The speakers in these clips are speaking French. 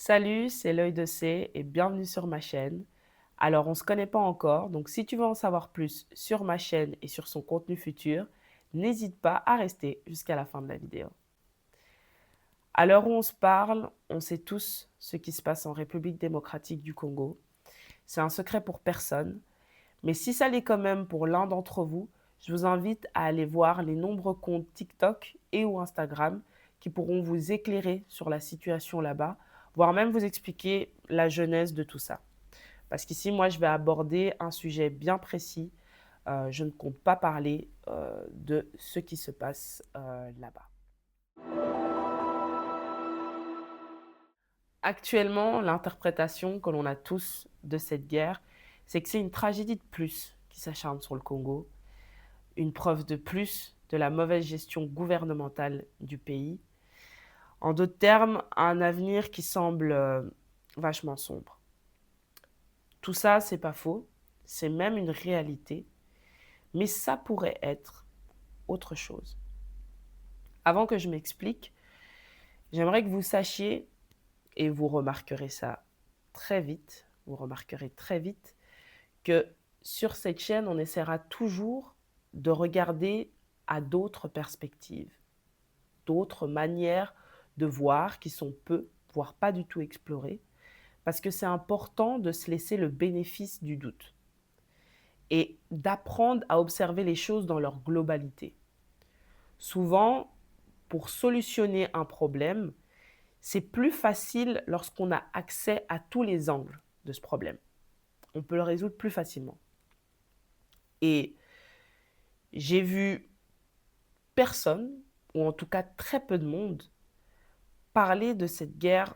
Salut, c'est l'œil de C et bienvenue sur ma chaîne. Alors, on ne se connaît pas encore, donc si tu veux en savoir plus sur ma chaîne et sur son contenu futur, n'hésite pas à rester jusqu'à la fin de la vidéo. À l'heure où on se parle, on sait tous ce qui se passe en République démocratique du Congo. C'est un secret pour personne, mais si ça l'est quand même pour l'un d'entre vous, je vous invite à aller voir les nombreux comptes TikTok et ou Instagram qui pourront vous éclairer sur la situation là-bas, voire même vous expliquer la genèse de tout ça. Parce qu'ici, moi, je vais aborder un sujet bien précis. Je ne compte pas parler de ce qui se passe là-bas. Actuellement, l'interprétation que l'on a tous de cette guerre, c'est que c'est une tragédie de plus qui s'acharne sur le Congo, une preuve de plus de la mauvaise gestion gouvernementale du pays. En d'autres termes, un avenir qui semble vachement sombre. Tout ça, c'est pas faux, c'est même une réalité, mais ça pourrait être autre chose. Avant que je m'explique, j'aimerais que vous sachiez, et vous remarquerez ça très vite, vous remarquerez très vite, que sur cette chaîne, on essaiera toujours de regarder à d'autres perspectives, d'autres manières de voir qui sont peu, voire pas du tout explorées, parce que c'est important de se laisser le bénéfice du doute et d'apprendre à observer les choses dans leur globalité. Souvent, pour solutionner un problème, c'est plus facile lorsqu'on a accès à tous les angles de ce problème. On peut le résoudre plus facilement. Et j'ai vu personne, ou en tout cas très peu de monde, parler de cette guerre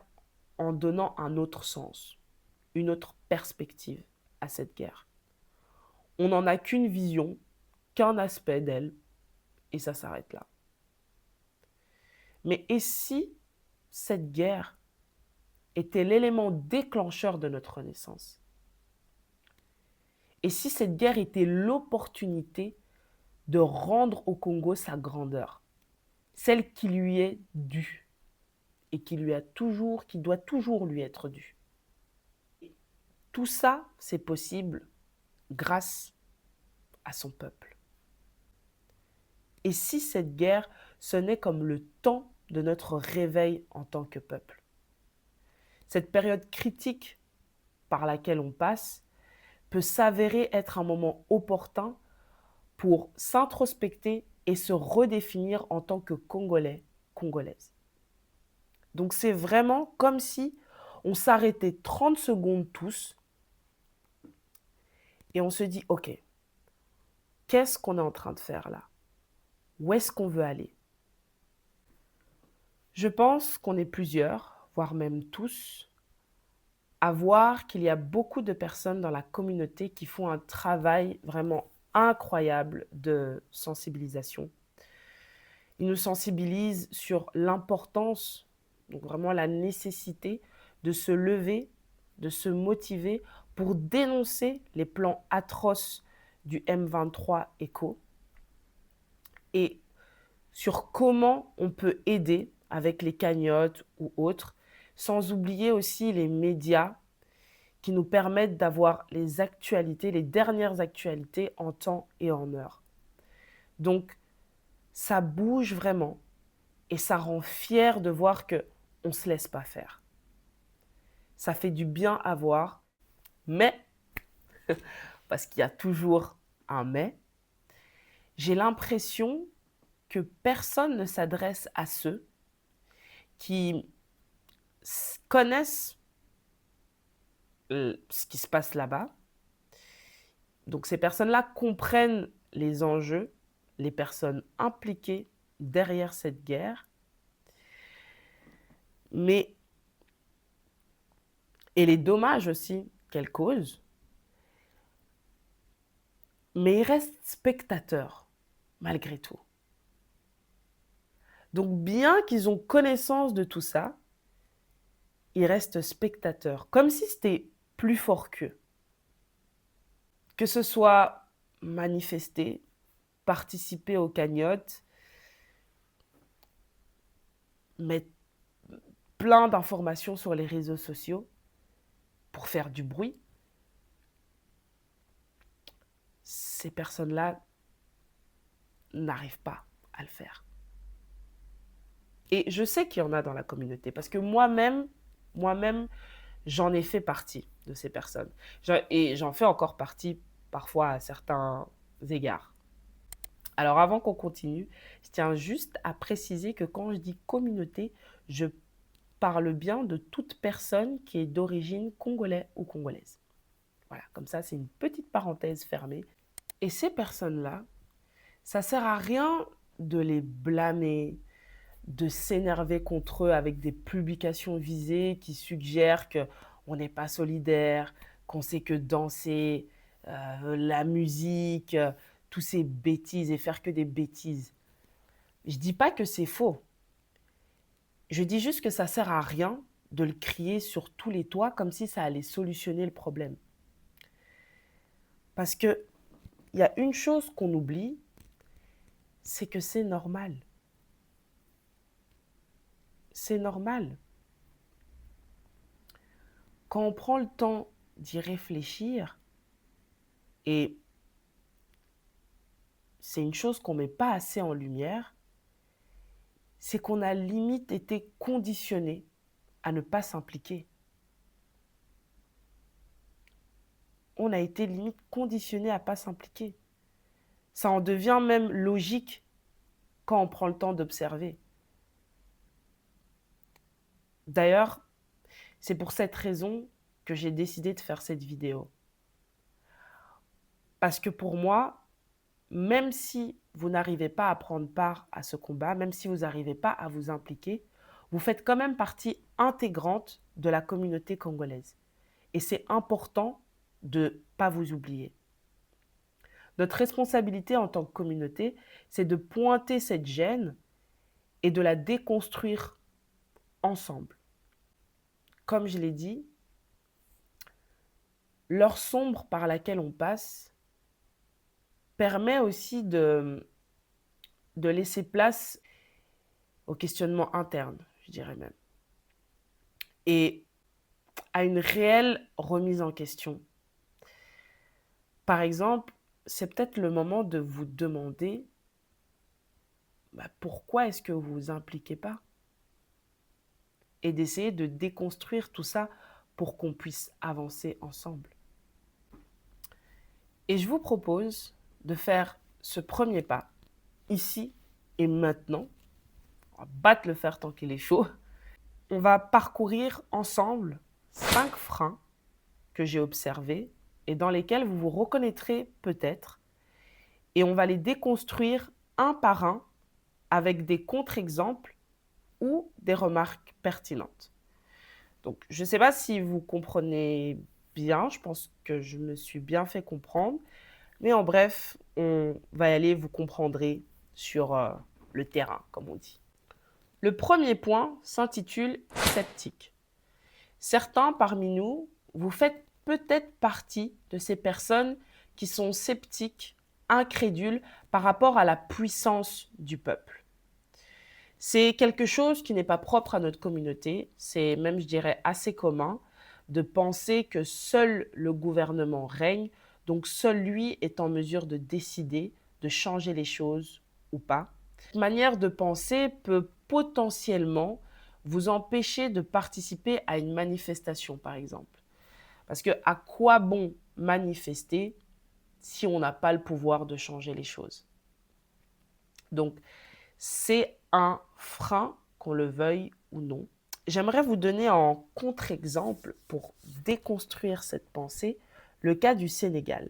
en donnant un autre sens, une autre perspective à cette guerre. On n'en a qu'une vision, qu'un aspect d'elle, et ça s'arrête là. Mais et si cette guerre était l'élément déclencheur de notre renaissance? Et si cette guerre était l'opportunité de rendre au Congo sa grandeur, celle qui lui est due et qui doit toujours lui être due? Tout ça, c'est possible grâce à son peuple. Et si cette guerre sonnait comme le temps de notre réveil en tant que peuple? Cette période critique par laquelle on passe peut s'avérer être un moment opportun pour s'introspecter et se redéfinir en tant que Congolais, Congolaises. Donc c'est vraiment comme si on s'arrêtait 30 secondes tous et on se dit, OK, qu'est-ce qu'on est en train de faire là? Où est-ce qu'on veut aller? Je pense qu'on est plusieurs, voire même tous, à voir qu'il y a beaucoup de personnes dans la communauté qui font un travail vraiment incroyable de sensibilisation. Ils nous sensibilisent sur l'importance, donc vraiment la nécessité de se lever, de se motiver pour dénoncer les plans atroces du M23 ECHO et sur comment on peut aider avec les cagnottes ou autres, sans oublier aussi les médias qui nous permettent d'avoir les actualités, les dernières actualités en temps et en heure. Donc, ça bouge vraiment et ça rend fier de voir qu'on ne se laisse pas faire. Ça fait du bien à voir, mais, parce qu'il y a toujours un mais, j'ai l'impression que personne ne s'adresse à ceux qui connaissent ce qui se passe là-bas. Donc ces personnes-là comprennent les enjeux, les personnes impliquées derrière cette guerre, mais, et les dommages aussi qu'elle cause, mais ils restent spectateurs malgré tout. Donc bien qu'ils ont connaissance de tout ça, ils restent spectateurs, comme si c'était plus fort qu'eux. Que ce soit manifester, participer aux cagnottes, mais plein d'informations sur les réseaux sociaux pour faire du bruit, ces personnes-là n'arrivent pas à le faire. Et je sais qu'il y en a dans la communauté parce que moi-même, j'en ai fait partie de ces personnes. Et j'en fais encore partie parfois à certains égards. Alors avant qu'on continue, je tiens juste à préciser que quand je dis communauté, je parle bien de toute personne qui est d'origine congolais ou congolaise. Voilà, comme ça, c'est une petite parenthèse fermée. Et ces personnes-là, ça sert à rien de les blâmer, de s'énerver contre eux avec des publications visées qui suggèrent qu'on n'est pas solidaire, qu'on sait que danser, la musique, tous ces bêtises et faire que des bêtises. Je dis pas que c'est faux. Je dis juste que ça sert à rien de le crier sur tous les toits comme si ça allait solutionner le problème. Parce qu'il y a une chose qu'on oublie, c'est que c'est normal. C'est normal. Quand on prend le temps d'y réfléchir, et c'est une chose qu'on ne met pas assez en lumière, c'est qu'on a limite été conditionné à ne pas s'impliquer. On a été limite conditionné à ne pas s'impliquer. Ça en devient même logique quand on prend le temps d'observer. D'ailleurs, c'est pour cette raison que j'ai décidé de faire cette vidéo. Parce que pour moi, même si vous n'arrivez pas à prendre part à ce combat, même si vous n'arrivez pas à vous impliquer, vous faites quand même partie intégrante de la communauté congolaise. Et c'est important de ne pas vous oublier. Notre responsabilité en tant que communauté, c'est de pointer cette gêne et de la déconstruire ensemble. Comme je l'ai dit, l'heure sombre par laquelle on passe permet aussi de laisser place au questionnement interne, je dirais même, et à une réelle remise en question. Par exemple, c'est peut-être le moment de vous demander pourquoi est-ce que vous ne vous impliquez pas et d'essayer de déconstruire tout ça pour qu'on puisse avancer ensemble. Et je vous propose de faire ce premier pas, ici et maintenant. On va battre le fer tant qu'il est chaud. On va parcourir ensemble 5 freins que j'ai observés et dans lesquels vous vous reconnaîtrez peut-être. Et on va les déconstruire un par un avec des contre-exemples ou des remarques pertinentes. Donc, je ne sais pas si vous comprenez bien, je pense que je me suis bien fait comprendre. Mais en bref, on va y aller, vous comprendrez, sur le terrain, comme on dit. Le premier point s'intitule « Sceptique ». Certains parmi nous, vous faites peut-être partie de ces personnes qui sont sceptiques, incrédules par rapport à la puissance du peuple. C'est quelque chose qui n'est pas propre à notre communauté, c'est même, je dirais, assez commun de penser que seul le gouvernement règne, donc seul lui est en mesure de décider, de changer les choses ou pas. Cette manière de penser peut potentiellement vous empêcher de participer à une manifestation, par exemple. Parce que à quoi bon manifester si on n'a pas le pouvoir de changer les choses? Donc, c'est un frein, qu'on le veuille ou non. J'aimerais vous donner en contre-exemple, pour déconstruire cette pensée, le cas du Sénégal.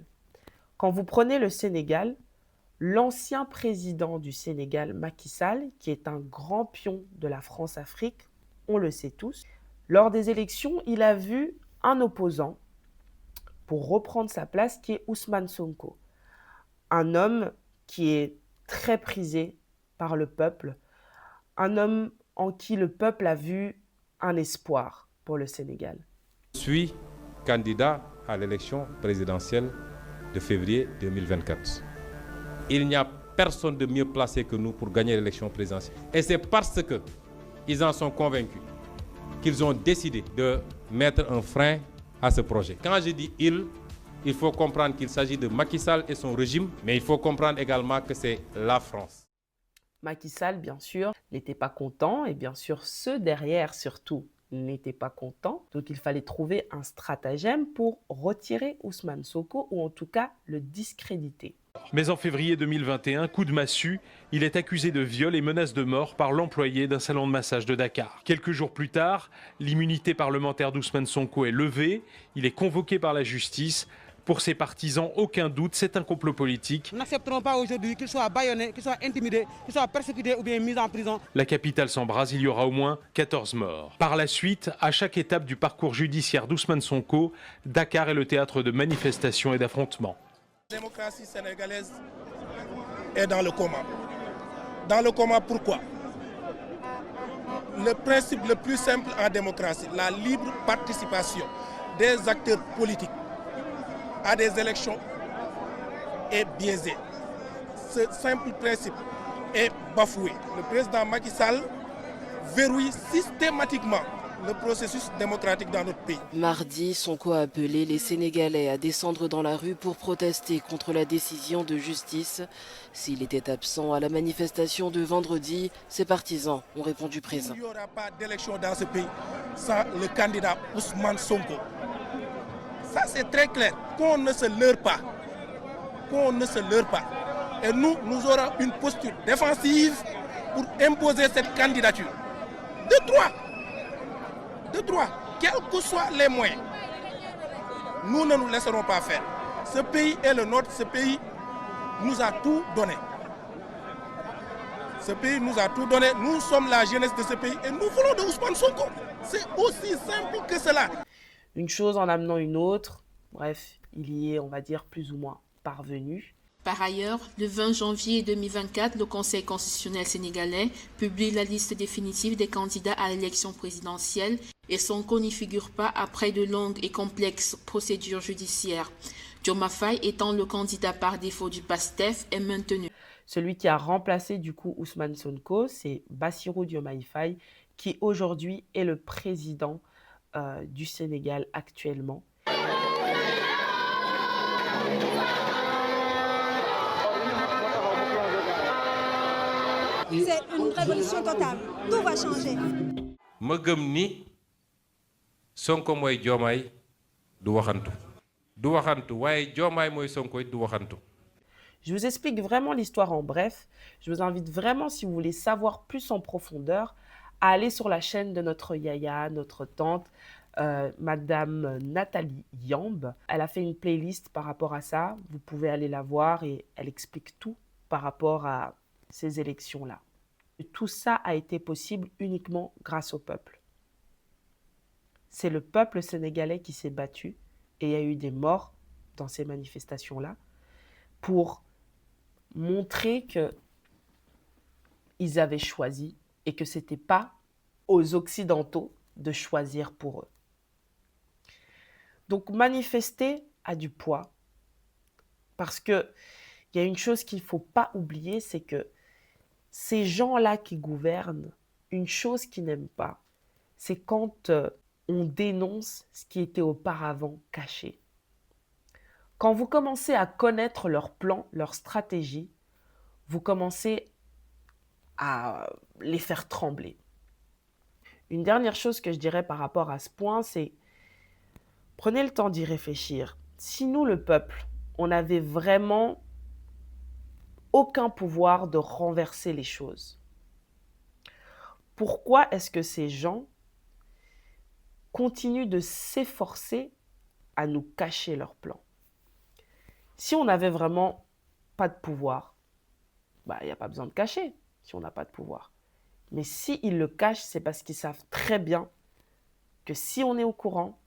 Quand vous prenez le Sénégal, l'ancien président du Sénégal, Macky Sall, qui est un grand pion de la France-Afrique, on le sait tous, lors des élections, il a vu un opposant pour reprendre sa place qui est Ousmane Sonko, un homme qui est très prisé par le peuple, un homme en qui le peuple a vu un espoir pour le Sénégal. Je suis candidat à l'élection présidentielle de février 2024. Il n'y a personne de mieux placé que nous pour gagner l'élection présidentielle. Et c'est parce qu'ils en sont convaincus qu'ils ont décidé de mettre un frein à ce projet. Quand je dis il faut comprendre qu'il s'agit de Macky Sall et son régime, mais il faut comprendre également que c'est la France. Macky Sall, bien sûr, n'était pas content et bien sûr, ceux derrière surtout n'étaient pas contents. Donc, il fallait trouver un stratagème pour retirer Ousmane Sonko ou en tout cas le discréditer. Mais en février 2021, coup de massue, il est accusé de viol et menace de mort par l'employé d'un salon de massage de Dakar. Quelques jours plus tard, l'immunité parlementaire d'Ousmane Sonko est levée. Il est convoqué par la justice. Pour ses partisans, aucun doute, c'est un complot politique. Nous n'accepterons pas aujourd'hui qu'il soit bâillonné, qu'il soit intimidé, qu'il soit persécuté ou bien mis en prison. La capitale s'embrase, il y aura au moins 14 morts. Par la suite, à chaque étape du parcours judiciaire d'Ousmane Sonko, Dakar est le théâtre de manifestations et d'affrontements. La démocratie sénégalaise est dans le coma. Dans le coma, pourquoi? Le principe le plus simple en démocratie, la libre participation des acteurs politiques à des élections est biaisé. Ce simple principe est bafoué. Le président Macky Sall verrouille systématiquement le processus démocratique dans notre pays. Mardi, Sonko a appelé les Sénégalais à descendre dans la rue pour protester contre la décision de justice. S'il était absent à la manifestation de vendredi, ses partisans ont répondu présent. Il n'y aura pas d'élection dans ce pays sans le candidat Ousmane Sonko. Ça, c'est très clair. Qu'on ne se leurre pas. Qu'on ne se leurre pas. Et nous aurons une posture défensive pour imposer cette candidature. De droit, quels que soient les moyens. Nous ne nous laisserons pas faire. Ce pays est le nôtre. Ce pays nous a tout donné. Ce pays nous a tout donné. Nous sommes la jeunesse de ce pays et nous voulons de Ousmane Sonko. C'est aussi simple que cela. Une chose en amenant une autre, bref, il y est, on va dire, plus ou moins parvenu. Par ailleurs, le 20 janvier 2024, le Conseil constitutionnel sénégalais publie la liste définitive des candidats à l'élection présidentielle et Sonko n'y figure pas après de longues et complexes procédures judiciaires. Diomaye Faye étant le candidat par défaut du PASTEF est maintenu. Celui qui a remplacé du coup Ousmane Sonko, c'est Bassirou Diomaye Faye, qui aujourd'hui est le président du Sénégal actuellement. C'est une révolution totale. Tout va changer. ma gëm ni Sonko mooy Diomaye du waxantu waaye Diomaye mooy Sonko du waxantu. Je vous explique vraiment l'histoire en bref. Je vous invite vraiment, si vous voulez savoir plus en profondeur, à aller sur la chaîne de notre Yaya, notre tante, Madame Nathalie Yamb. Elle a fait une playlist par rapport à ça. Vous pouvez aller la voir et elle explique tout par rapport à ces élections-là. Tout ça a été possible uniquement grâce au peuple. C'est le peuple sénégalais qui s'est battu et il y a eu des morts dans ces manifestations-là pour montrer qu'ils avaient choisi et que ce n'était pas aux Occidentaux de choisir pour eux. Donc manifester a du poids parce qu'il y a une chose qu'il ne faut pas oublier, c'est que ces gens-là qui gouvernent, une chose qu'ils n'aiment pas, c'est quand on dénonce ce qui était auparavant caché. Quand vous commencez à connaître leurs plans, leurs stratégies, vous commencez à les faire trembler. Une dernière chose que je dirais par rapport à ce point, c'est prenez le temps d'y réfléchir. Si nous, le peuple, on n'avait vraiment aucun pouvoir de renverser les choses, pourquoi est-ce que ces gens continuent de s'efforcer à nous cacher leurs plans? Si on n'avait vraiment pas de pouvoir, il n'y a pas besoin de cacher si on n'a pas de pouvoir. Mais s'ils le cachent, c'est parce qu'ils savent très bien que si on est au courant,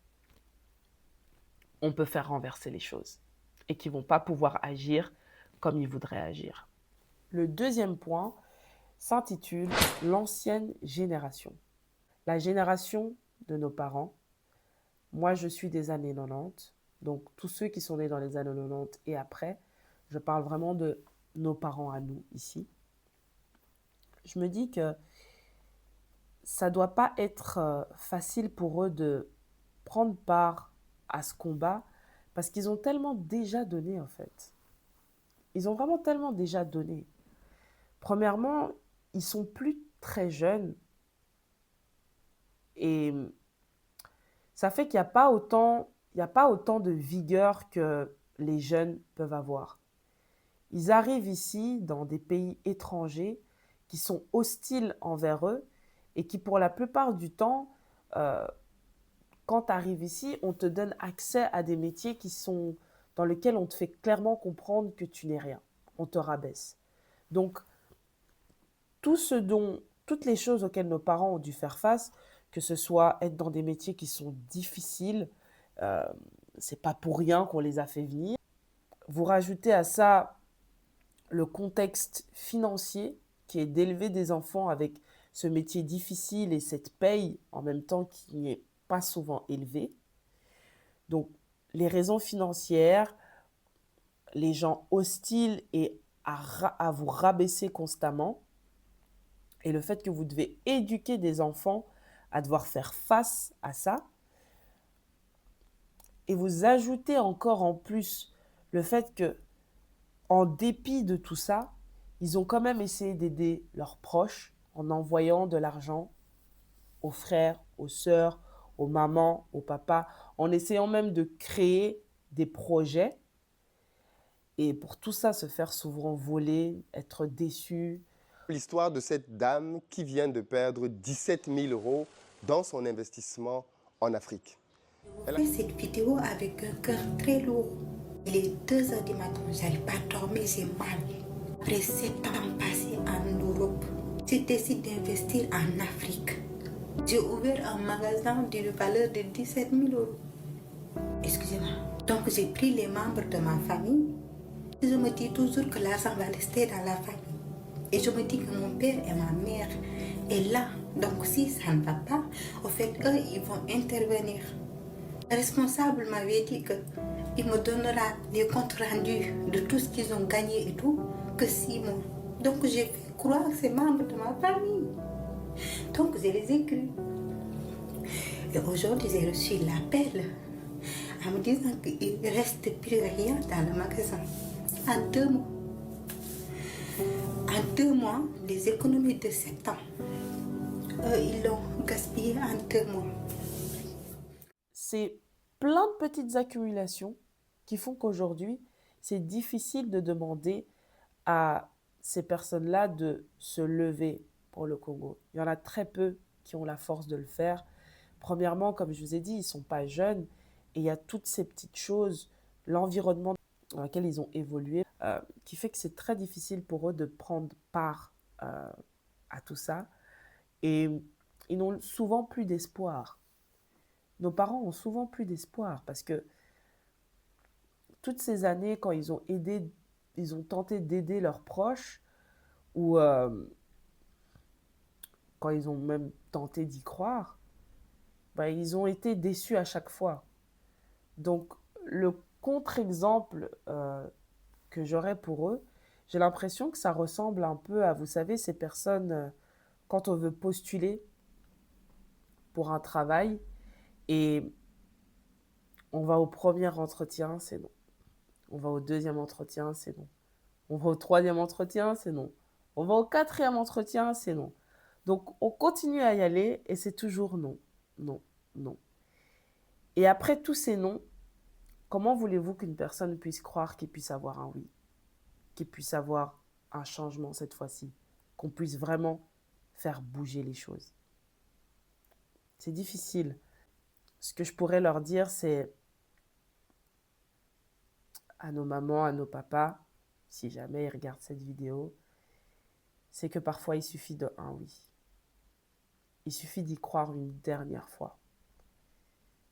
on peut faire renverser les choses et qu'ils ne vont pas pouvoir agir comme ils voudraient agir. Le deuxième point s'intitule « L'ancienne génération ». La génération de nos parents. Moi, je suis des années 90. Donc, tous ceux qui sont nés dans les années 90 et après, je parle vraiment de nos parents à nous ici. Je me dis que ça ne doit pas être facile pour eux de prendre part à ce combat parce qu'ils ont tellement déjà donné en fait. Ils ont vraiment tellement déjà donné. Premièrement, ils sont plus très jeunes et ça fait qu'il n'y a pas autant, il y a pas autant de vigueur que les jeunes peuvent avoir. Ils arrivent ici dans des pays étrangers qui sont hostiles envers eux et qui pour la plupart du temps, euh, quand tu arrives ici, on te donne accès à des métiers dans lesquels on te fait clairement comprendre que tu n'es rien. On te rabaisse. Donc, toutes les choses auxquelles nos parents ont dû faire face, que ce soit être dans des métiers qui sont difficiles, euh, c'est pas pour rien qu'on les a fait venir. Vous rajoutez à ça le contexte financier qui est d'élever des enfants avec ce métier difficile et cette paye en même temps qui n'est pas souvent élevée. Donc, les raisons financières, les gens hostiles et à vous rabaisser constamment, et le fait que vous devez éduquer des enfants à devoir faire face à ça, et vous ajoutez encore en plus le fait que, en dépit de tout ça, ils ont quand même essayé d'aider leurs proches en envoyant de l'argent aux frères, aux sœurs, aux mamans, aux papas, en essayant même de créer des projets. Et pour tout ça, se faire souvent voler, être déçu. L'histoire de cette dame qui vient de perdre 17 000 € dans son investissement en Afrique. Elle a fait cette vidéo avec un cœur très lourd. Il est 2 heures du matin, je n'arrive pas à dormir, j'ai mal. Après 7 ans passés en Europe, je décide d'investir en Afrique. J'ai ouvert un magasin d'une valeur de 17 000 €. Excusez-moi. Donc j'ai pris les membres de ma famille. Je me dis toujours que l'argent va rester dans la famille. Et je me dis que mon père et ma mère est là. Donc si ça ne va pas, au fait, eux, ils vont intervenir. Le responsable m'avait dit qu'il me donnera les comptes rendus de tout ce qu'ils ont gagné et tout, que 6 mois. Donc j'ai fait croire ces membres de ma famille. Donc je les ai crus. Et aujourd'hui, j'ai reçu l'appel en me disant qu'il ne reste plus rien dans le magasin. En 2 mois. En 2 mois, les économies de 7 ans, ils l'ont gaspillé en 2 mois. C'est plein de petites accumulations qui font qu'aujourd'hui, c'est difficile de demander à ces personnes-là de se lever pour le Congo. Il y en a très peu qui ont la force de le faire. Premièrement, comme je vous ai dit, ils ne sont pas jeunes et il y a toutes ces petites choses, l'environnement dans lequel ils ont évolué, qui fait que c'est très difficile pour eux de prendre part à tout ça. Et ils n'ont souvent plus d'espoir. Nos parents ont souvent plus d'espoir parce que toutes ces années, quand ils ont tenté d'aider leurs proches ou quand ils ont même tenté d'y croire, ben, ils ont été déçus à chaque fois. Donc, le contre-exemple que j'aurais pour eux, j'ai l'impression que ça ressemble un peu à, vous savez, ces personnes, quand on veut postuler pour un travail et on va au premier entretien, c'est non. On va au deuxième entretien, c'est non. On va au troisième entretien, c'est non. On va au quatrième entretien, c'est non. Donc, on continue à y aller et c'est toujours non, non, non. Et après tous ces noms, comment voulez-vous qu'une personne puisse croire qu'il puisse avoir un oui, qu'il puisse avoir un changement cette fois-ci, qu'on puisse vraiment faire bouger les choses? C'est difficile. Ce que je pourrais leur dire, c'est à nos mamans, à nos papas, si jamais ils regardent cette vidéo, c'est que parfois il suffit de un oui. Il suffit d'y croire une dernière fois.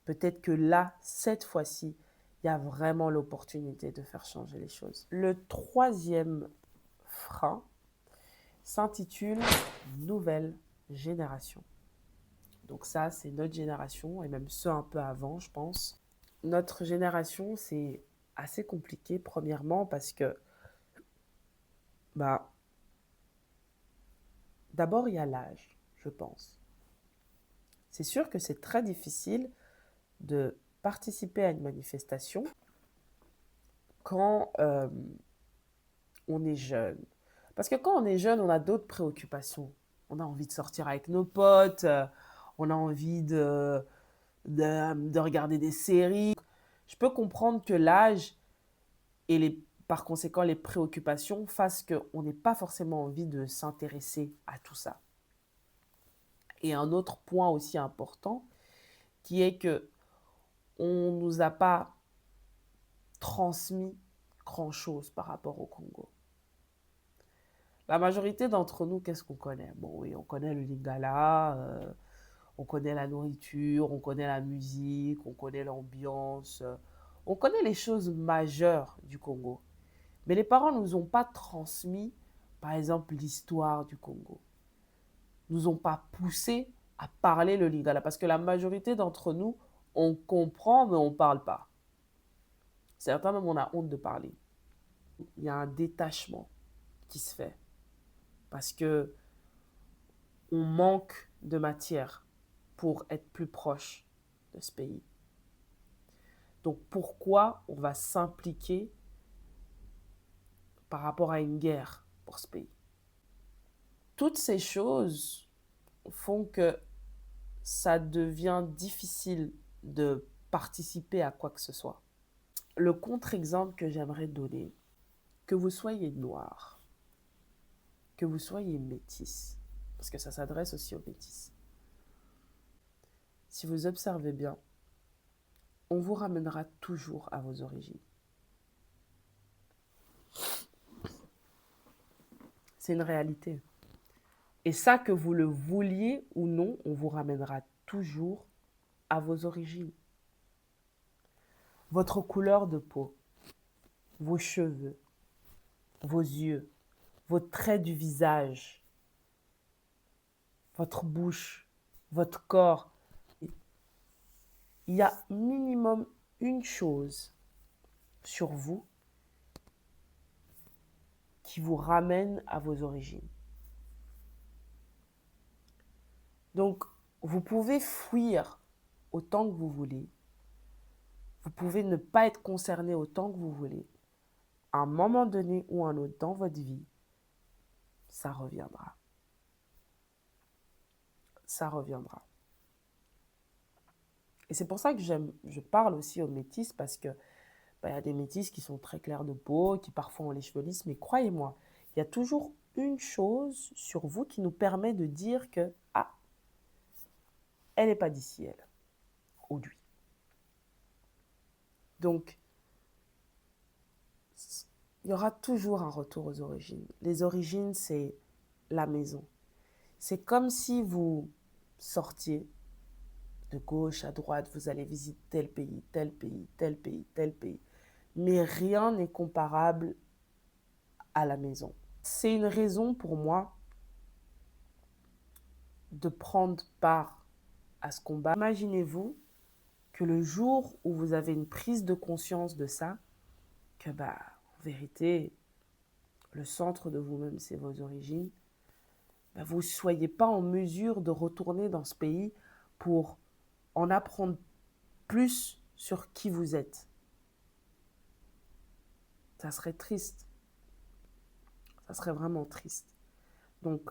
Peut-être que là, cette fois-ci, il y a vraiment l'opportunité de faire changer les choses. Le troisième frein s'intitule « Nouvelle génération ». Donc ça, c'est notre génération, et même ceux un peu avant, je pense. Notre génération, c'est assez compliqué, premièrement, parce que d'abord, il y a l'âge, je pense. C'est sûr que c'est très difficile de participer à une manifestation quand on est jeune. Parce que quand on est jeune, on a d'autres préoccupations. On a envie de sortir avec nos potes, on a envie de regarder des séries. Je peux comprendre que l'âge et par conséquent les préoccupations fassent qu'on n'ait pas forcément envie de s'intéresser à tout ça. Et un autre point aussi important, qui est que on ne nous a pas transmis grand-chose par rapport au Congo. La majorité d'entre nous, qu'est-ce qu'on connaît? Bon, oui, on connaît le lingala, on connaît la nourriture, on connaît la musique, on connaît l'ambiance, on connaît les choses majeures du Congo. Mais les parents ne nous ont pas transmis, par exemple, l'histoire du Congo. Ils ne nous ont pas poussé à parler le lingala, parce que la majorité d'entre nous, on comprend, mais on ne parle pas. Certains même, on a honte de parler. Il y a un détachement qui se fait, parce que on manque de matière pour être plus proche de ce pays. Donc pourquoi on va s'impliquer par rapport à une guerre pour ce pays? Toutes ces choses font que ça devient difficile de participer à quoi que ce soit. Le contre-exemple que j'aimerais donner, que vous soyez noir, que vous soyez métis, parce que ça s'adresse aussi aux métis. Si vous observez bien, on vous ramènera toujours à vos origines. C'est une réalité. Et ça, que vous le vouliez ou non, on vous ramènera toujours à vos origines. Votre couleur de peau, vos cheveux, vos yeux, vos traits du visage, votre bouche, votre corps. Il y a minimum une chose sur vous qui vous ramène à vos origines. Donc, vous pouvez fuir autant que vous voulez. Vous pouvez ne pas être concerné autant que vous voulez. À un moment donné ou un autre dans votre vie, ça reviendra. Ça reviendra. Et c'est pour ça que je parle aussi aux métis, parce que y a des métis qui sont très clairs de peau, qui parfois ont les cheveux lisses, mais croyez-moi, il y a toujours une chose sur vous qui nous permet de dire que elle n'est pas d'ici, elle, ou lui. Donc, il y aura toujours un retour aux origines. Les origines, c'est la maison. C'est comme si vous sortiez de gauche à droite, vous allez visiter tel pays, tel pays, tel pays, tel pays. Mais rien n'est comparable à la maison. C'est une raison pour moi de prendre part à ce combat. Imaginez-vous que le jour où vous avez une prise de conscience de ça, que en vérité, le centre de vous-même, c'est vos origines, vous ne soyez pas en mesure de retourner dans ce pays pour en apprendre plus sur qui vous êtes. Ça serait triste. Ça serait vraiment triste. Donc,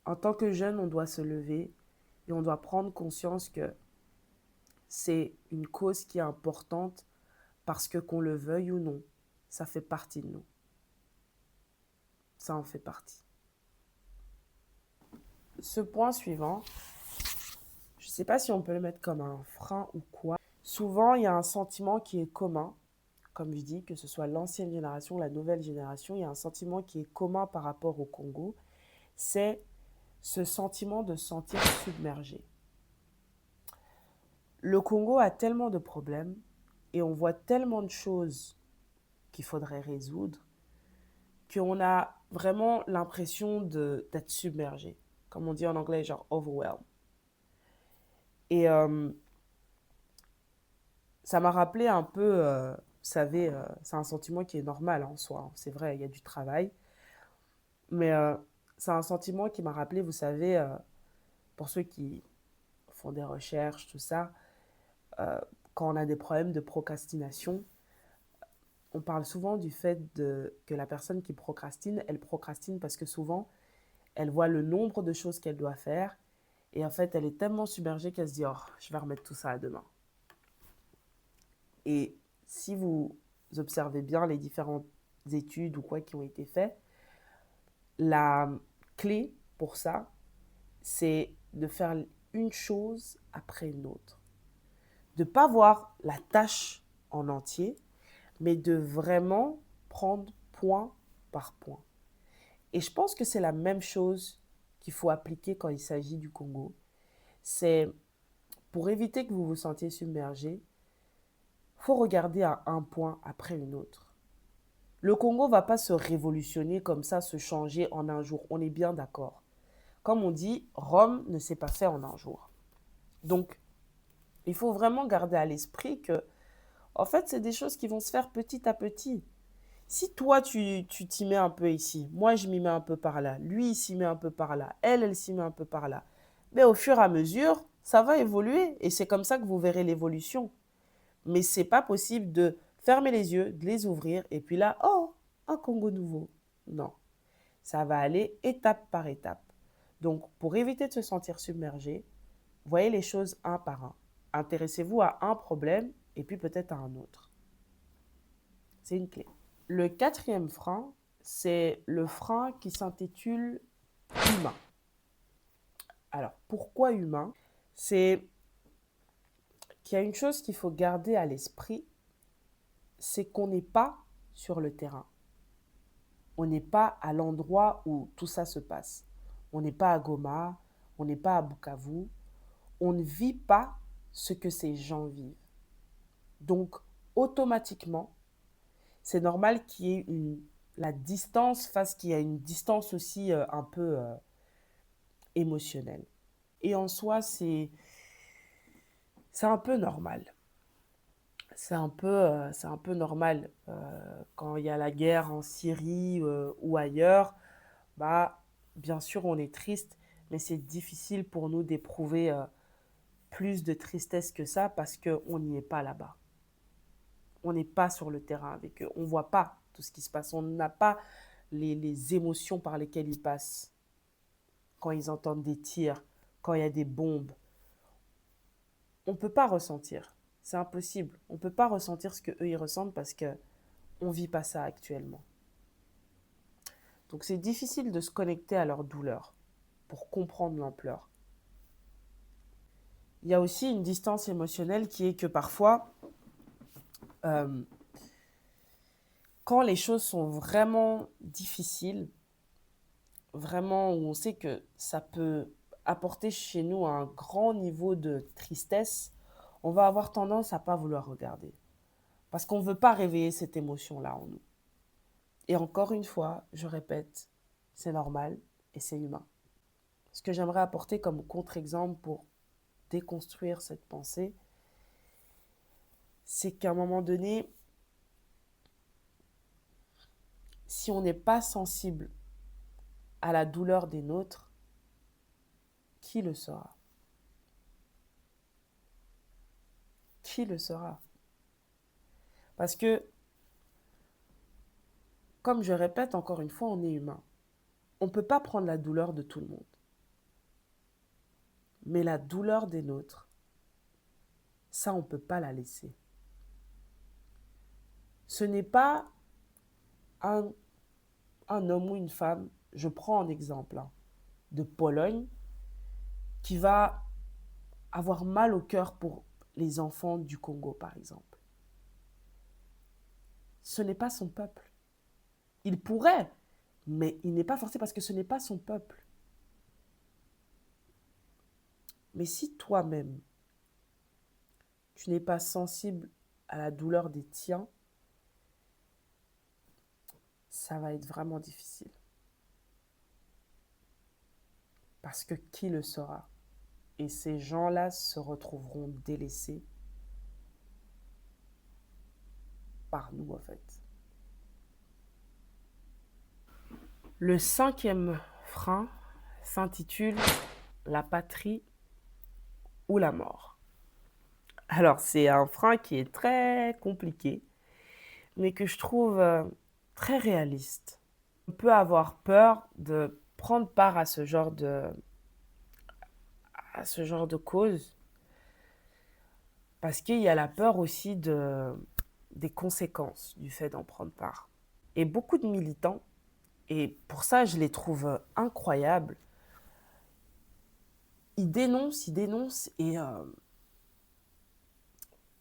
en tant que jeune, on doit se lever et on doit prendre conscience que c'est une cause qui est importante parce que qu'on le veuille ou non, ça fait partie de nous. Ça en fait partie. Ce point suivant, je ne sais pas si on peut le mettre comme un frein ou quoi. Souvent, il y a un sentiment qui est commun, comme je dis, que ce soit l'ancienne génération, la nouvelle génération, il y a un sentiment qui est commun par rapport au Congo, c'est ce sentiment de se sentir submergé. Le Congo a tellement de problèmes et on voit tellement de choses qu'il faudrait résoudre qu'on a vraiment l'impression d'être submergé. Comme on dit en anglais, genre overwhelmed. Et ça m'a rappelé un peu, vous savez, c'est un sentiment qui est normal en soi. Hein. C'est vrai, il y a du travail. Mais c'est un sentiment qui m'a rappelé, vous savez, pour ceux qui font des recherches, tout ça, quand on a des problèmes de procrastination, on parle souvent du fait que la personne qui procrastine, elle procrastine parce que souvent, elle voit le nombre de choses qu'elle doit faire et en fait, elle est tellement submergée qu'elle se dit « Oh, je vais remettre tout ça à demain ». Et si vous observez bien les différentes études ou quoi qui ont été faites, la clé pour ça, c'est de faire une chose après une autre. De ne pas voir la tâche en entier, mais de vraiment prendre point par point. Et je pense que c'est la même chose qu'il faut appliquer quand il s'agit du Congo. C'est pour éviter que vous vous sentiez submergé, il faut regarder à un point après une autre. Le Congo ne va pas se révolutionner comme ça, se changer en un jour. On est bien d'accord. Comme on dit, Rome ne s'est pas fait en un jour. Donc, il faut vraiment garder à l'esprit que, en fait, c'est des choses qui vont se faire petit à petit. Si toi, tu t'y mets un peu ici, moi, je m'y mets un peu par là, lui, il s'y met un peu par là, elle s'y met un peu par là, mais au fur et à mesure, ça va évoluer et c'est comme ça que vous verrez l'évolution. Mais ce n'est pas possible de fermer les yeux, de les ouvrir et puis là, oh, un Congo nouveau. Non, ça va aller étape par étape. Donc, pour éviter de se sentir submergé, voyez les choses un par un. Intéressez-vous à un problème et puis peut-être à un autre. C'est une clé. Le 4e frein, c'est le frein qui s'intitule humain. Alors, pourquoi humain? C'est qu'il y a une chose qu'il faut garder à l'esprit, c'est qu'on n'est pas sur le terrain. On n'est pas à l'endroit où tout ça se passe. On n'est pas à Goma, on n'est pas à Bukavu. On ne vit pas ce que ces gens vivent. Donc, automatiquement, c'est normal qu'il y ait la distance face qu'il y a une distance aussi un peu émotionnelle. Et en soi, c'est un peu normal. C'est un peu normal. Quand il y a la guerre en Syrie ou ailleurs, bah, bien sûr, on est triste, mais c'est difficile pour nous d'éprouver plus de tristesse que ça parce qu'on n'y est pas là-bas. On n'est pas sur le terrain avec eux. On ne voit pas tout ce qui se passe. On n'a pas les émotions par lesquelles ils passent. Quand ils entendent des tirs, quand il y a des bombes. On ne peut pas ressentir. C'est impossible. On ne peut pas ressentir ce qu'eux, ils ressentent parce qu'on ne vit pas ça actuellement. Donc c'est difficile de se connecter à leur douleur pour comprendre l'ampleur. Il y a aussi une distance émotionnelle qui est que parfois, quand les choses sont vraiment difficiles, vraiment où on sait que ça peut apporter chez nous un grand niveau de tristesse, on va avoir tendance à ne pas vouloir regarder. Parce qu'on ne veut pas réveiller cette émotion-là en nous. Et encore une fois, je répète, c'est normal et c'est humain. Ce que j'aimerais apporter comme contre-exemple pour déconstruire cette pensée, c'est qu'à un moment donné, si on n'est pas sensible à la douleur des nôtres, qui le sera? Qui le sera? Parce que, comme je répète encore une fois, on est humain. On ne peut pas prendre la douleur de tout le monde. Mais la douleur des nôtres, ça, on ne peut pas la laisser. Ce n'est pas un homme ou une femme, je prends un exemple, de Pologne, qui va avoir mal au cœur pour les enfants du Congo, par exemple. Ce n'est pas son peuple. Il pourrait, mais il n'est pas forcé parce que ce n'est pas son peuple. Mais si toi-même, tu n'es pas sensible à la douleur des tiens, ça va être vraiment difficile. Parce que qui le saura? Et ces gens-là se retrouveront délaissés par nous, en fait. Le 5e frein s'intitule la patrie ou la mort. Alors, c'est un frein qui est très compliqué, mais que je trouve très réaliste. On peut avoir peur de prendre part à ce genre de cause, parce qu'il y a la peur aussi des conséquences du fait d'en prendre part. Et beaucoup de militants, et pour ça je les trouve incroyables, ils dénoncent, et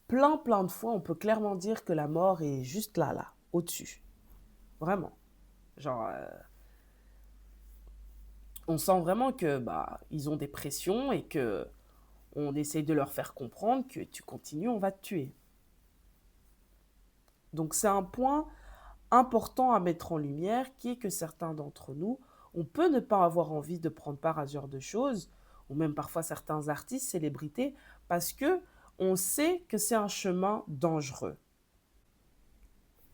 plein de fois on peut clairement dire que la mort est juste là, au-dessus. Vraiment. Genre, on sent vraiment que ils ont des pressions et que on essaye de leur faire comprendre que tu continues, on va te tuer. Donc c'est un point important à mettre en lumière, qui est que certains d'entre nous, on peut ne pas avoir envie de prendre part à ce genre de choses, ou même parfois certains artistes, célébrités, parce que on sait que c'est un chemin dangereux.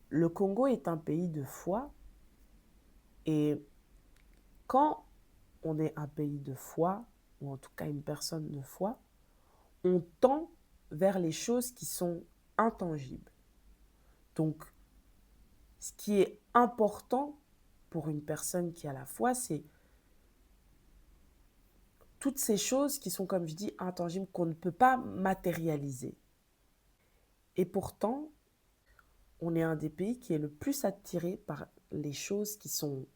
Le Congo est un pays de foi, et quand on est un pays de foi, ou en tout cas une personne de foi, on tend vers les choses qui sont intangibles. Donc, ce qui est important pour une personne qui a la foi, c'est toutes ces choses qui sont, comme je dis, intangibles, qu'on ne peut pas matérialiser. Et pourtant, on est un des pays qui est le plus attiré par les choses qui sont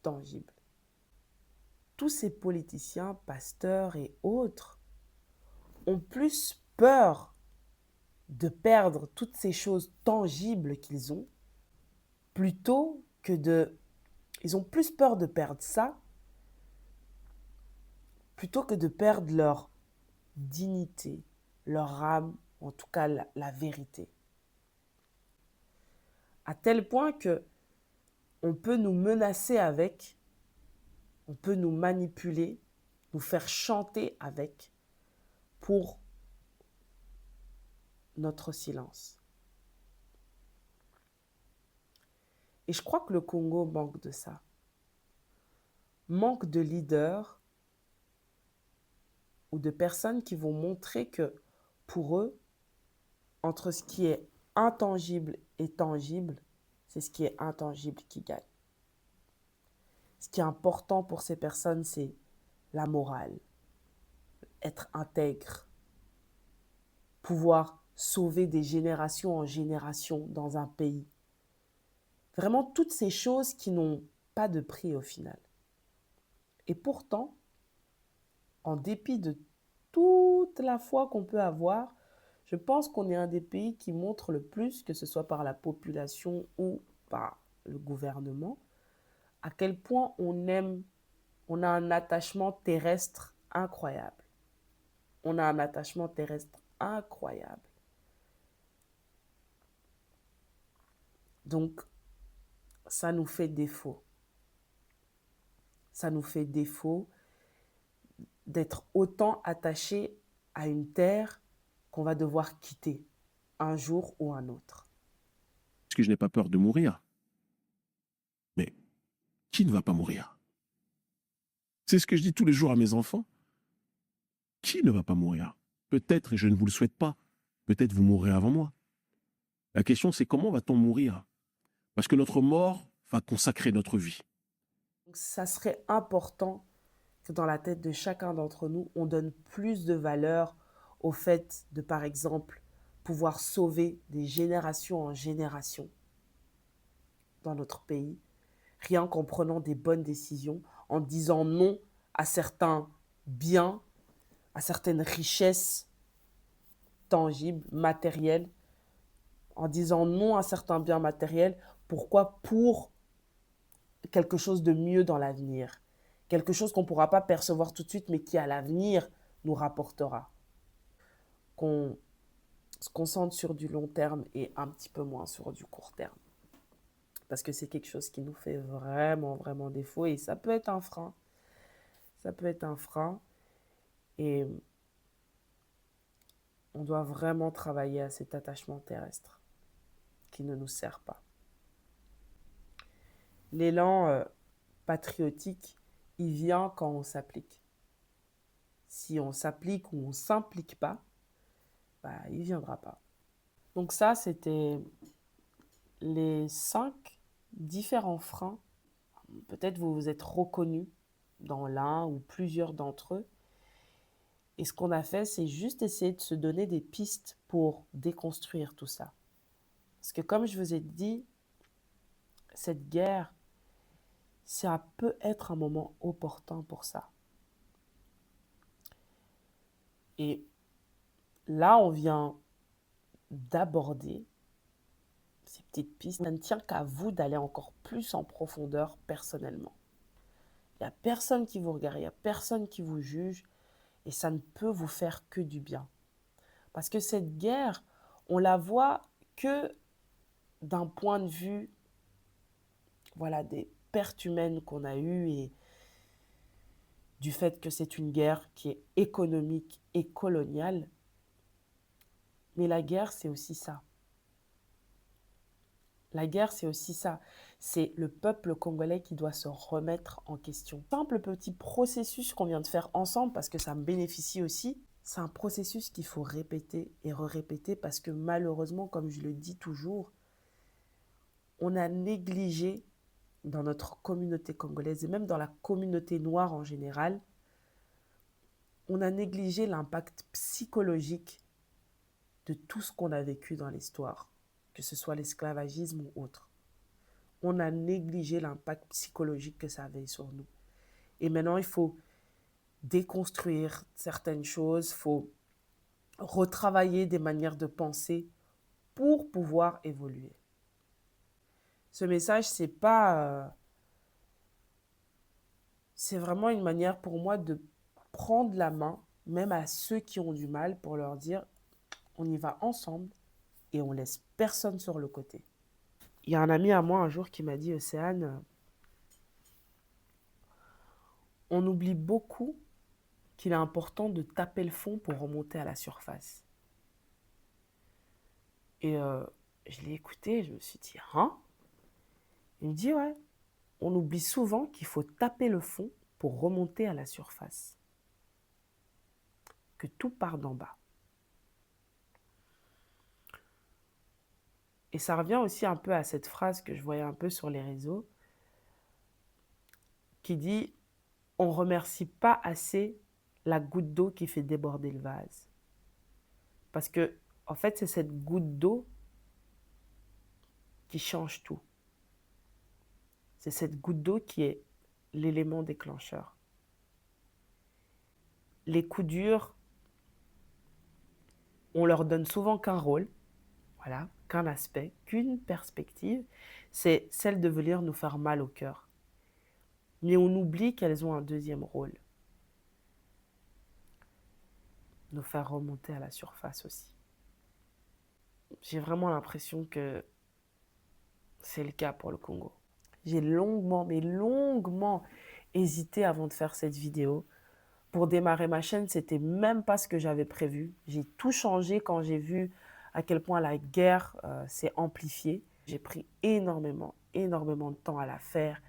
tangibles. Tous ces politiciens, pasteurs et autres ont plus peur de perdre toutes ces choses tangibles qu'ils ont, plutôt que de... Ils ont plus peur de perdre ça, plutôt que de perdre leur dignité, leur âme, en tout cas la vérité. À tel point que on peut nous menacer avec, on peut nous manipuler, nous faire chanter avec, pour notre silence. Et je crois que le Congo manque de ça. Manque de leaders ou de personnes qui vont montrer que pour eux, entre ce qui est intangible et tangible, c'est ce qui est intangible qui gagne. Ce qui est important pour ces personnes, c'est la morale, être intègre, pouvoir sauver des générations en générations dans un pays. Vraiment toutes ces choses qui n'ont pas de prix au final. Et pourtant, en dépit de toute la foi qu'on peut avoir, je pense qu'on est un des pays qui montre le plus, que ce soit par la population ou par le gouvernement, à quel point on a un attachement terrestre incroyable. On a un attachement terrestre incroyable. Donc, ça nous fait défaut. Ça nous fait défaut d'être autant attachés à une terre qu'on va devoir quitter un jour ou un autre. Parce que je n'ai pas peur de mourir. Mais qui ne va pas mourir? C'est ce que je dis tous les jours à mes enfants. Qui ne va pas mourir? Peut-être, et je ne vous le souhaite pas, peut-être vous mourrez avant moi. La question, c'est comment va-t-on mourir? Parce que notre mort va consacrer notre vie. Donc, ça serait important que dans la tête de chacun d'entre nous, on donne plus de valeur au fait de, par exemple, pouvoir sauver des générations en générations dans notre pays, rien qu'en prenant des bonnes décisions, en disant non à certains biens, à certaines richesses tangibles, matérielles, en disant non à certains biens matériels. Pourquoi? Pour quelque chose de mieux dans l'avenir. Quelque chose qu'on ne pourra pas percevoir tout de suite, mais qui à l'avenir nous rapportera. Qu'on se concentre sur du long terme et un petit peu moins sur du court terme. Parce que c'est quelque chose qui nous fait vraiment, vraiment défaut. Et ça peut être un frein. Ça peut être un frein. Et on doit vraiment travailler à cet attachement terrestre qui ne nous sert pas. L'élan patriotique, il vient quand on s'applique. si on s'applique ou on ne s'implique pas, bah, il ne viendra pas. Donc ça, c'était les 5 différents freins. Peut-être vous vous êtes reconnus dans l'un ou plusieurs d'entre eux. Et ce qu'on a fait, c'est juste essayer de se donner des pistes pour déconstruire tout ça. Parce que comme je vous ai dit, cette guerre, ça peut être un moment opportun pour ça. Et là, on vient d'aborder ces petites pistes. Ça ne tient qu'à vous d'aller encore plus en profondeur personnellement. Il n'y a personne qui vous regarde, il n'y a personne qui vous juge et ça ne peut vous faire que du bien. Parce que cette guerre, on la voit que d'un point de vue voilà, des pertes humaines qu'on a eues et du fait que c'est une guerre qui est économique et coloniale. Mais la guerre, c'est aussi ça. La guerre, c'est aussi ça. C'est le peuple congolais qui doit se remettre en question. Simple petit processus qu'on vient de faire ensemble, parce que ça me bénéficie aussi, c'est un processus qu'il faut répéter et répéter parce que malheureusement, comme je le dis toujours, on a négligé dans notre communauté congolaise et même dans la communauté noire en général, on a négligé l'impact psychologique de tout ce qu'on a vécu dans l'histoire, que ce soit l'esclavagisme ou autre. On a négligé l'impact psychologique que ça avait sur nous. Et maintenant, il faut déconstruire certaines choses, il faut retravailler des manières de penser pour pouvoir évoluer. Ce message, c'est vraiment une manière pour moi de prendre la main, même à ceux qui ont du mal, pour leur dire on y va ensemble et on laisse personne sur le côté. Il y a un ami à moi un jour qui m'a dit, Océane, on oublie beaucoup qu'il est important de taper le fond pour remonter à la surface. Et je l'ai écouté et je me suis dit, hein? Il me dit, ouais, on oublie souvent qu'il faut taper le fond pour remonter à la surface. Que tout part d'en bas. Et ça revient aussi un peu à cette phrase que je voyais un peu sur les réseaux, qui dit « On ne remercie pas assez la goutte d'eau qui fait déborder le vase. » Parce que, en fait, c'est cette goutte d'eau qui change tout. C'est cette goutte d'eau qui est l'élément déclencheur. Les coups durs, on leur donne souvent qu'un rôle, voilà, qu'un aspect, qu'une perspective, c'est celle de venir nous faire mal au cœur. Mais on oublie qu'elles ont un deuxième rôle. Nous faire remonter à la surface aussi. J'ai vraiment l'impression que c'est le cas pour le Congo. J'ai longuement hésité avant de faire cette vidéo. Pour démarrer ma chaîne, c'était même pas ce que j'avais prévu. J'ai tout changé quand j'ai vu à quel point la guerre s'est amplifiée. J'ai pris énormément de temps à la faire.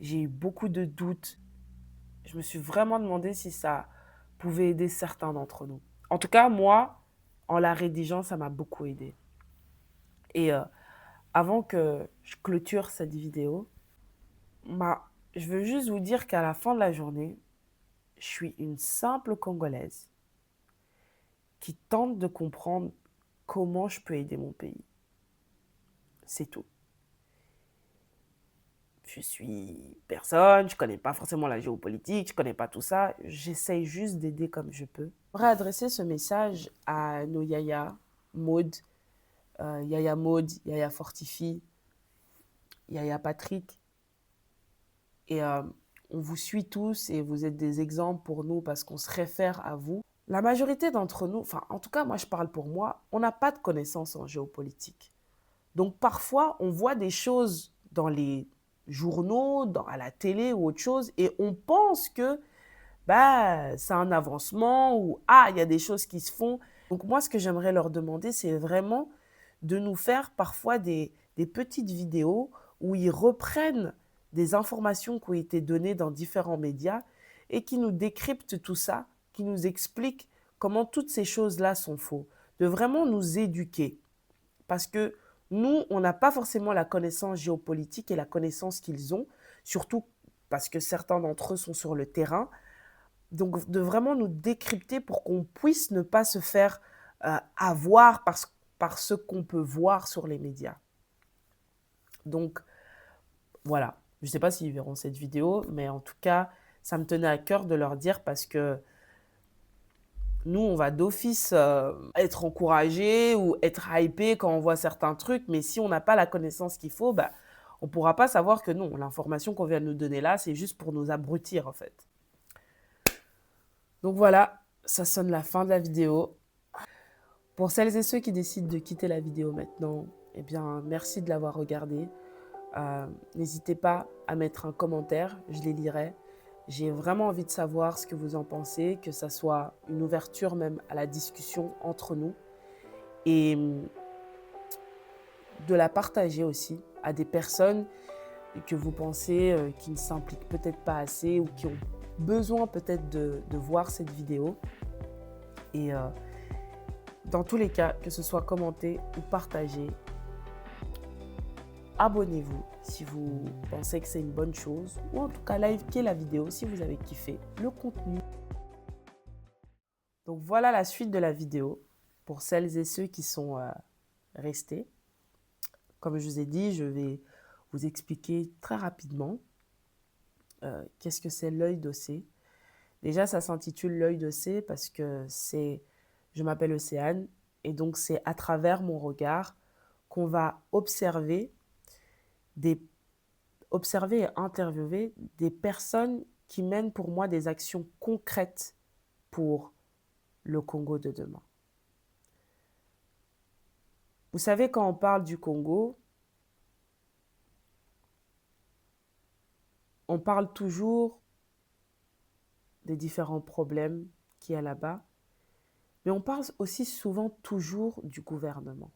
J'ai eu beaucoup de doutes. Je me suis vraiment demandé si ça pouvait aider certains d'entre nous. En tout cas, moi, en la rédigeant, ça m'a beaucoup aidé. Et avant que je clôture cette vidéo, je veux juste vous dire qu'à la fin de la journée, je suis une simple Congolaise qui tente de comprendre comment je peux aider mon pays. C'est tout. Je suis personne, je ne connais pas forcément la géopolitique, je ne connais pas tout ça. J'essaye juste d'aider comme je peux. J'aimerais adresser ce message à nos Yaya, Maud, Yaya Fortify, Yaya Patrick. Et on vous suit tous et vous êtes des exemples pour nous parce qu'on se réfère à vous. La majorité d'entre nous, enfin en tout cas moi je parle pour moi, on n'a pas de connaissances en géopolitique. Donc parfois on voit des choses dans les journaux, à la télé ou autre chose et on pense que c'est un avancement ou il y a des choses qui se font. Donc moi ce que j'aimerais leur demander c'est vraiment de nous faire parfois des petites vidéos où ils reprennent des informations qui ont été données dans différents médias et qui nous décryptent tout ça qui nous explique comment toutes ces choses-là sont fausses, de vraiment nous éduquer. Parce que nous, on n'a pas forcément la connaissance géopolitique et la connaissance qu'ils ont, surtout parce que certains d'entre eux sont sur le terrain. Donc, de vraiment nous décrypter pour qu'on puisse ne pas se faire avoir par ce qu'on peut voir sur les médias. Donc, voilà. Je ne sais pas s'ils verront cette vidéo, mais en tout cas, ça me tenait à cœur de leur dire parce que nous, on va d'office être encouragés ou être hypés quand on voit certains trucs, mais si on n'a pas la connaissance qu'il faut, bah, on ne pourra pas savoir que non, l'information qu'on vient de nous donner là, c'est juste pour nous abrutir en fait. Donc voilà, ça sonne la fin de la vidéo. Pour celles et ceux qui décident de quitter la vidéo maintenant, eh bien, merci de l'avoir regardée. N'hésitez pas à mettre un commentaire, je les lirai. J'ai vraiment envie de savoir ce que vous en pensez, que ça soit une ouverture même à la discussion entre nous et de la partager aussi à des personnes que vous pensez qui ne s'impliquent peut-être pas assez ou qui ont besoin peut-être de voir cette vidéo. Et dans tous les cas, que ce soit commenté ou partagé, abonnez-vous si vous pensez que c'est une bonne chose ou en tout cas likez la vidéo si vous avez kiffé le contenu. Donc voilà la suite de la vidéo pour celles et ceux qui sont restés. Comme je vous ai dit, je vais vous expliquer très rapidement qu'est-ce que c'est l'œil d'Ossé. Déjà, ça s'intitule l'œil d'Ossé parce que je m'appelle Océane et donc c'est à travers mon regard qu'on va observer et interviewer des personnes qui mènent pour moi des actions concrètes pour le Congo de demain. Vous savez, quand on parle du Congo, on parle toujours des différents problèmes qu'il y a là-bas, mais on parle aussi souvent toujours du gouvernement.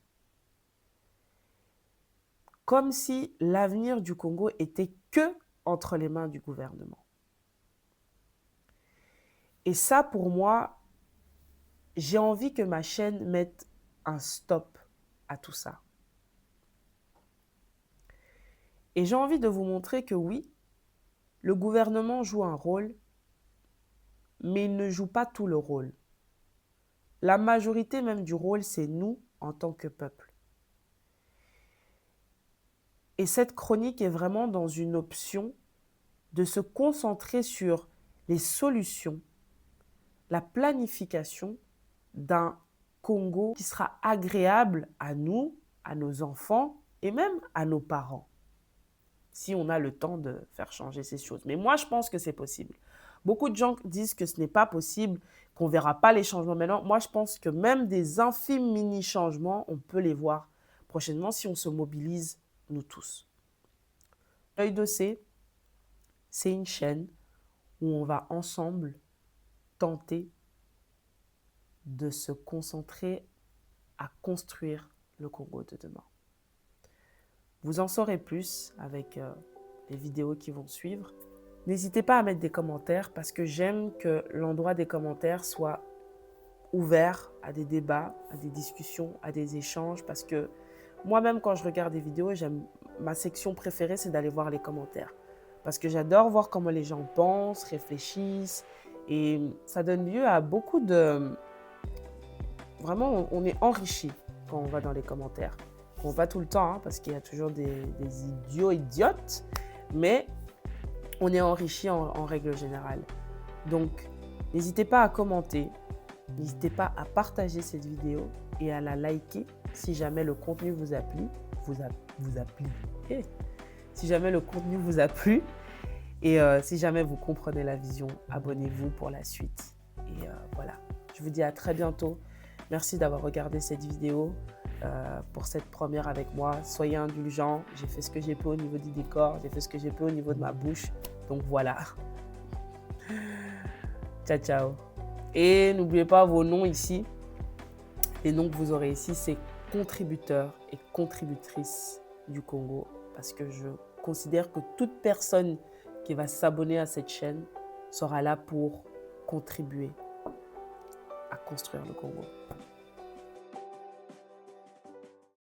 Comme si l'avenir du Congo était que entre les mains du gouvernement. Et ça, pour moi, j'ai envie que ma chaîne mette un stop à tout ça. Et j'ai envie de vous montrer que oui, le gouvernement joue un rôle, mais il ne joue pas tout le rôle. La majorité même du rôle, c'est nous en tant que peuple. Et cette chronique est vraiment dans une option de se concentrer sur les solutions, la planification d'un Congo qui sera agréable à nous, à nos enfants et même à nos parents, si on a le temps de faire changer ces choses. Mais moi, je pense que c'est possible. Beaucoup de gens disent que ce n'est pas possible, qu'on ne verra pas les changements maintenant. Moi, je pense que même des infimes mini-changements, on peut les voir prochainement si on se mobilise nous tous. L'œil d'Ossé, c'est une chaîne où on va ensemble tenter de se concentrer à construire le Congo de demain. Vous en saurez plus avec les vidéos qui vont suivre. N'hésitez pas à mettre des commentaires parce que j'aime que l'endroit des commentaires soit ouvert à des débats, à des discussions, à des échanges parce que moi-même, quand je regarde des vidéos, ma section préférée, c'est d'aller voir les commentaires. Parce que j'adore voir comment les gens pensent, réfléchissent. Et ça donne lieu à beaucoup de... Vraiment, on est enrichi quand on va dans les commentaires. Bon, pas tout le temps, hein, parce qu'il y a toujours des idiotes. Mais on est enrichi en règle générale. Donc, n'hésitez pas à commenter. N'hésitez pas à partager cette vidéo et à la liker si jamais le contenu vous a plu. Si jamais le contenu vous a plu et si jamais vous comprenez la vision, abonnez-vous pour la suite. Et voilà, je vous dis à très bientôt. Merci d'avoir regardé cette vidéo pour cette première avec moi. Soyez indulgents, j'ai fait ce que j'ai pu au niveau du décor, j'ai fait ce que j'ai pu au niveau de ma bouche. Donc voilà. Ciao, ciao. Et n'oubliez pas vos noms ici. Les noms que vous aurez ici, c'est contributeurs et contributrices du Congo. Parce que je considère que toute personne qui va s'abonner à cette chaîne sera là pour contribuer à construire le Congo.